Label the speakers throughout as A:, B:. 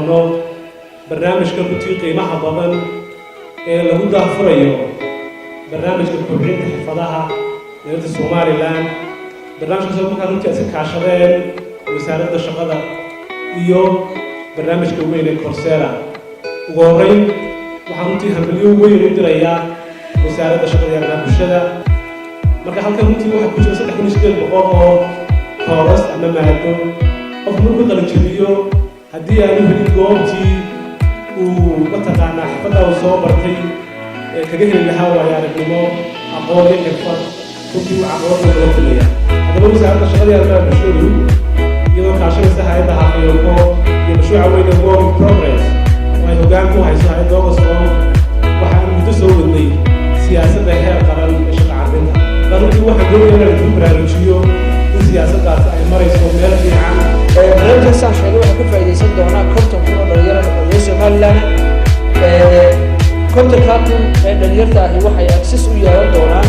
A: doono barnaamijka runtii qiimaha badan ee lagu daafurayo barnaamijka kobcinta xirfadaha dowladda Somaliland barnaamijkaas oo markaa runtii iska kaashadeen wasaaradda shaqada iyo barnaamijka weyn ee Coursera ugu horreyn waxaan runtii hambalyo weyn u dirayaa wasaaradda shaqada iyo bulshada marka halkan runtii waxa ku jira 3,800 oo kooras ama maado qof markuu qalin-jabiyo haddii aanu helin goobtii uu mataqaanaa xirfadda uu soo bartay kaga heli lahaa waayo-aragnimo aqoon iyo xirfad runtii uu caqabad looga filaya haddaba wasaaradda shaqada iyo bulshadu iyadoo kaashanaysa hay'adda xaqiiqo iyo mashruuca weyn ee Work in Progress oo ay hoggaan ku hayso hay'adda Oxfam waxaan muddo soo wadnay siyaasadda heer qaran ee shaqo caawinta runtii waxaan doonayaa inaan idinku baraarujiyo in siyaasaddaas ay marayso meel fiican
B: barnaamijkaas aan sheegay waxaa ka faa'iidaysan doonaa 50 kun oo dhalinyaro oo Somaliland kontonka kun ee dhalinyarta ahi waxay access u yeelan doonaan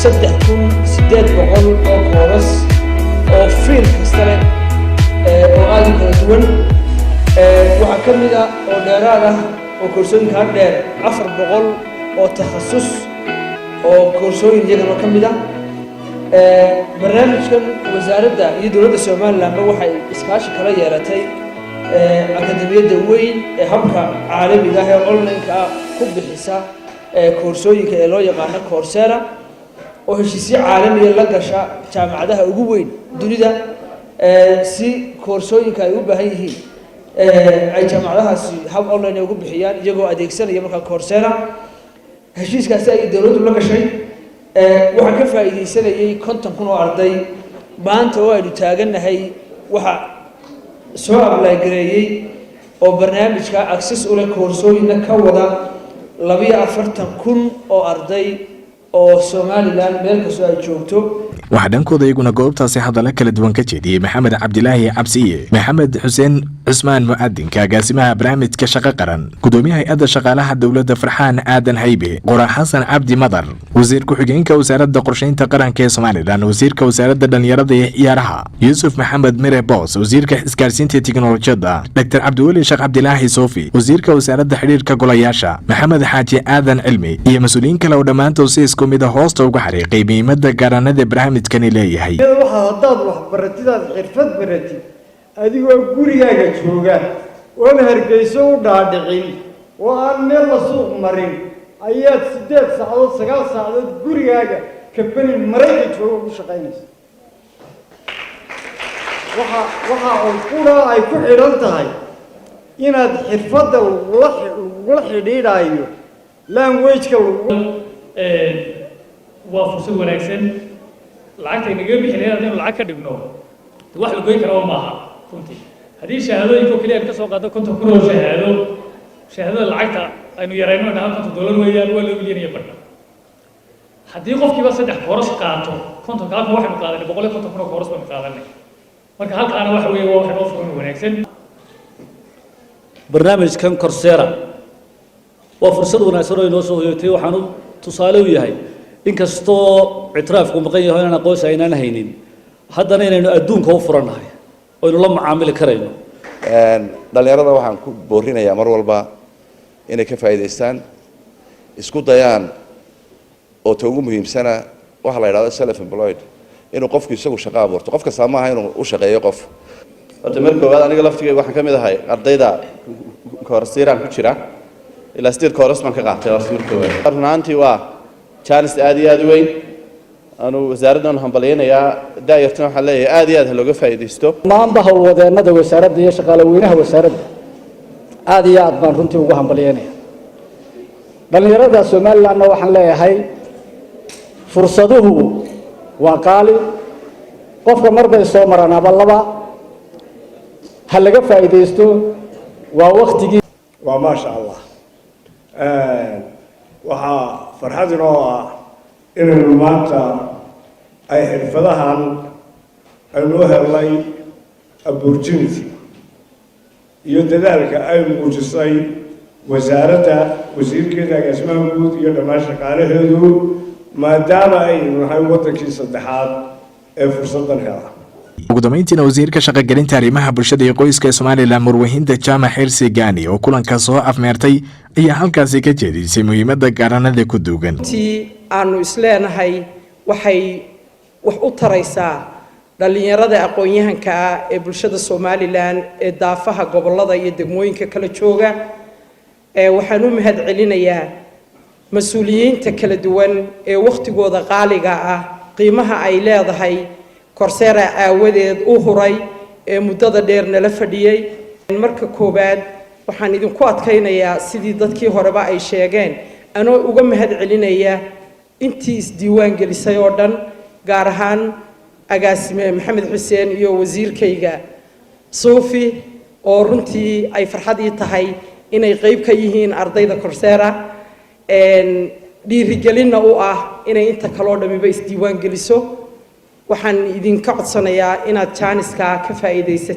B: 3,800 oo kooras oo fiil kasta leh oo aad u kala duwan waxaa ka mid ah oo dheeraad ah oo koorsooyinka dheer 400 oo takhasus oo koorsooyin iyagana ka mid ah barnaamijkan wasaaradda iyo dowladda Somaliland waxay iskaashi kala yeelatay akademiyadda weyn ee habka caalamiga ah ee online-ka ku bixisa koorsooyinka ee loo yaqaan Coursera oo heshiisyo caalami ah la gasha jaamacadaha ugu weyn dunida si koorsooyinka ay u baahan yihiin ay jaamacadahaasi hab online ugu bixiyaan iyagoo adeegsanaya marka Coursera heshiiskaasi ay dowladdu la gashay waxaan ka faa'iidaysanayay 50 kun oo arday maanta oo aynu taaganahay waxa soo apply gareeyay oo barnaamijka access u leh koorsooyinka ka wada 42 kun oo arday oo Somaliland meel kasta ay joogto
C: waxaa dhankooda iyaguna goobtaasi hadalla kala duwan ka jeediyey maxamed cabdilaahi cabsiye maxamed xuseen cusmaan mu'adinka agaasimaha barnaamijka shaqo qaran gudoomiyaha hay'adda shaqaalaha dowladda farxaan aadan haybe qoraa xasan cabdi madar wasiir ku-xigeenka wasaaradda qorsheynta qaranka ee Somaliland wasiirka wasaaradda dhalinyarada iyo ciyaaraha yuusuf maxamed mire boos wasiirka isgaarsiinta tiknoolajiyadda dr cabdiweli sheekh cabdilaahi soofi wasiirka wasaaradda xiriirka golayaasha maxamed xaaji aadan cilmi iyo mas-uuliyiin kale oo dhammaantood si isku mid ah hoosta uga xariiqay muhiimadda garanada barnaamijkani leeyahay
D: waxa haddaad wax baratidaad xirfad baratid adigoo gurigaaga jooga oon hargeyso u dhaadhicin oo aan meel la suuq marin ayaad 8 saacadood 9 saacadood gurigaaga kabani marayka jooga u shaqaynaysa waxa qura ay ku xidhan tahay inaad xirfadda la xidhiidhayo language-ka
E: waa fursad wanaagsan lacagta inaga bixinayna haddaynu lacag ka dhigno wax la goyn karo maaha runtii haddii shahaadooyinka kaliya ka soo qaado 50 kun oo shahaadada lacagta aynu yarayno $50 weeyaan waa $2 milyan iyo badh haddii qofkiiba 3 kooras qaato 50 ka waxaynu qaadanay 150 kun oo kooras baynu qaadanay marka halkaana waxa weeye waa wax oo furan wanaagsan
F: barnaamijkan Coursera waa fursad wanaagsan oo inoo soo hoyatay waxaanu tusaale u yahay inkastoo ictiraafku maqan yahay inaan aqoonsi aynaan haynin haddana inaynu adduunka u furanahay oo aynu la macaamili karayno
G: dhalinyarada waxaan ku boorinayaa mar walba inay ka faa'iidaystaan isku dayaan oo ta ugu muhiimsana waxa la yidhaahdo self employed inuu qofku isagu shaqo abuurto qof kasta ma aha inuu u shaqeeyo qof horta marka koowaad aniga laftigayga waxaan ka mid ahay ardayda Coursera ku jira ilaa 8 kooras baan ka qaatay wasiirkooda runtii waa challenge aad iyo aad u weyn anu wasaaraddan hambalyeynaya daayirtan waxa leeyahay aad iyo aad looga faa'iideysto
B: maanta howlwadeennada wasaaradda iyo shaqaalaweynaha wasaaradda aad iyo aad baan runtii ugu hambalyeynaya dhalinyarada Somalilandna waxaan leeyahay fursaduhu waa qaali qofka marba soo marana laba hal laga faa'iideysto waa waqtigii
D: waa ma sha Allah waxa farxad inoo ah inaynu maanta ay xirfadahan aynu helay opportunity iyo dadaalka ay muujisay wasaaradda wasiirkeeda agaasimaha guud iyo dhammaan shaqaalaheedu maadaama ay nahay wadankii saddexaad ee fursadan hela
C: ugu dambeyntiina wasiirka shaqagelinta arrimaha bulshada iyo qoyska Soomaaliland Marwahinda Jaamac Xirsi Gaani oo kulanka soo afmeertay ayaa halkaasi ka jeedisay muhiimadda garanada ku duugan
H: aanu isleenahay waxay wax u taraysaa dhalinyarada aqoon-yahanka ah ee bulshada Soomaaliland ee daafaha gobolada iyo degmooyinka kala jooga waxaan u mahad celinayaa mas'uuliyiinta kala duwan ee waqtigooda qaaliga ah qiimaha ay leedahay Coursera aawadeed u huray ee muddada dheer nala fadhiyay marka koobaad waxaan idinku adkaynayaa sidii dadkii horeba ay sheegeen anoo uga mahad celinaya intii isdiiwaan gelisay oo dhan gaar ahaan agaasime Maxamed Xuseen iyo wasiirkayga Suufi oo runtii ay farxad ii tahay inay qayb ka yihiin ardayda Coursera dhiirigelinna u ah inay inta kale oo dhamiba isdiiwaan geliso waxaan idinka codsanayaa inaad jaaniska ka faa'iideysataan